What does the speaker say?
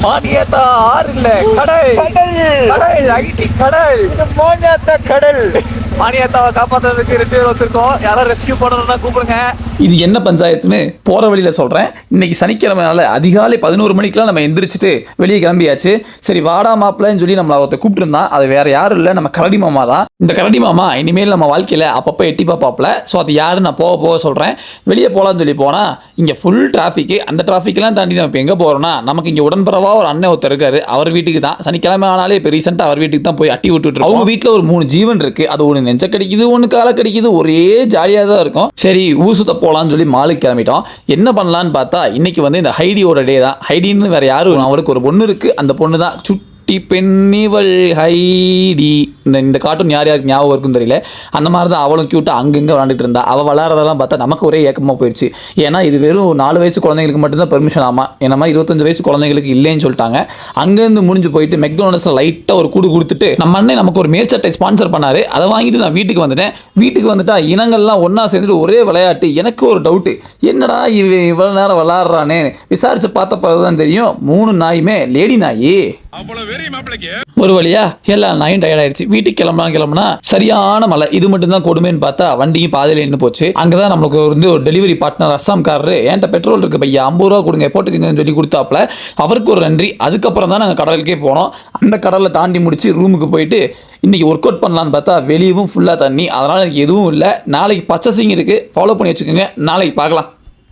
மானியத்தா ஆறு இல்ல கடல் கடல் ஐடி கடல் மானியத்தா கடல். மானியத்தாவை காப்பாற்றுறதுக்கு 2 பேர் வந்திருக்கோம். யாராவது ரெஸ்கியூ பண்ணணும்னா கூப்பிடுங்க. இது என்ன பஞ்சாயத்துன்னு போற வழியில சொல்றேன். இன்னைக்கு சனிக்கிழமைனால அதிகாலை 11 மணிக்கெல்லாம் நம்ம எந்திரிச்சிட்டு வெளியே கிளம்பியாச்சு. சரி வாடா மாப்பிள்ளன்னு சொல்லி நம்மள ஒருத்தர் கூப்பிட்டு இருந்தான். அது வேற யாரும் இல்லை, நம்ம கரடி மாமா தான். இந்த கரடி மாமா இனிமேல் நம்ம வாழ்க்கையில அப்பப்போ எட்டி பார்ப்பாப்ல. ஸோ அது யாரு நான் போக போக சொல்றேன். வெளியே போகலான்னு சொல்லி போனா இங்க ஃபுல் டிராஃபிக். அந்த டிராஃபிக்லாம் தாண்டி நம்ம இப்போ எங்க போறோம்னா, நமக்கு இங்க உடன்பரவா ஒரு அண்ணன் ஒருத்தர் இருக்காரு. அவர் வீட்டுக்கு தான் சனிக்கிழமை ஆனாலே இப்போ ரீசெண்டாக அவர் வீட்டுக்கு தான் போய் அட்டி விட்டுட்டு. அவங்க வீட்டில் ஒரு 3 ஜீவன் இருக்கு. அது ஒன்று நெஞ்ச கடிக்குது, ஒன்று காலை கடிக்குது, ஒரே ஜாலியாக தான் இருக்கும். சரி ஊசுத்த போகலான்னு சொல்லி மாலுக்கு கிளம்பிட்டோம். என்ன பண்ணலான்னு பார்த்தா இன்னைக்கு வந்து இந்த ஹைடியோட டே தான். ஹைடின்னு வேற யாரும், அவருக்கு ஒரு பொண்ணு இருக்கு. அந்த பொண்ணு தான் சுட்டி பெண்ணிவள் ஹைடி. இந்த கார்ட்டூன் யார் யாருக்கு ஞாபகம் இருக்குன்னு தெரியல. அந்த மாதிரி தான் அவளும் க்யூட்டாக அங்கங்கே விளாண்டுட்டு இருந்தா. அவள் விளாட்றதெல்லாம் பார்த்தா நமக்கு ஒரே ஏக்கமாக போயிடுச்சு. ஏன்னா இது வெறும் 4 வயசு குழந்தைங்களுக்கு மட்டும்தான் பெர்மிஷன் ஆமா. என்ன மாதிரி 25 வயசு குழந்தைங்களுக்கு இல்லைன்னு சொல்லிட்டாங்க. அங்கேருந்து முடிஞ்சு போயிட்டு மெக்டோனல்ஸில் லைட்டாக ஒரு கூடு கொடுத்துட்டு நம்ம அண்ணன் நமக்கு ஒரு மேற்சட்டை ஸ்பான்சர் பண்ணாரு. அதை வாங்கிட்டு நான் வீட்டுக்கு வந்துட்டேன். வீட்டுக்கு வந்துட்டா இனங்கள்லாம் ஒன்றா சேர்ந்துட்டு ஒரே விளையாட்டு. எனக்கு ஒரு டவுட்டு, என்னடா இவ்வளோ நேரம் விளாட்றானே விசாரிச்சு பார்த்த பிறகு தான் தெரியும் 3 நாயுமே லேடி நாயி. ஒரு வழியா எல்லா நாயும் டயர்ட் ஆயிடுச்சு. வீட்டுக்கு கிளம்புனா சரியான மழை. இது மட்டும் தான் கொடுமைன்னு பார்த்தா வண்டியும் பாதையில் நின்று போச்சு. அங்கதான் நம்மளுக்கு வந்து ஒரு டெலிவரி பார்ட்னர் அஸ்ஸாம்காரரு, என்கிட்ட பெட்ரோல் இருக்கு பையா 50 ரூபா கொடுங்க போட்டுக்கங்கன்னு சொல்லி கொடுத்தாப்புல. அவருக்கு ஒரு நன்றி. அதுக்கப்புறம் தான் நாங்கள் கடலுக்கே போனோம். அந்த கடலில் தாண்டி முடிச்சு ரூமுக்கு போயிட்டு இன்னைக்கு ஒர்க் அவுட் பண்ணலான்னு பார்த்தா வெளியவும் ஃபுல்லாக தண்ணி. அதனால எனக்கு எதுவும் இல்லை. நாளைக்கு பர்ச்சேசிங் இருக்கு, ஃபாலோ பண்ணி வச்சுக்கோங்க. நாளைக்கு பார்க்கலாம்.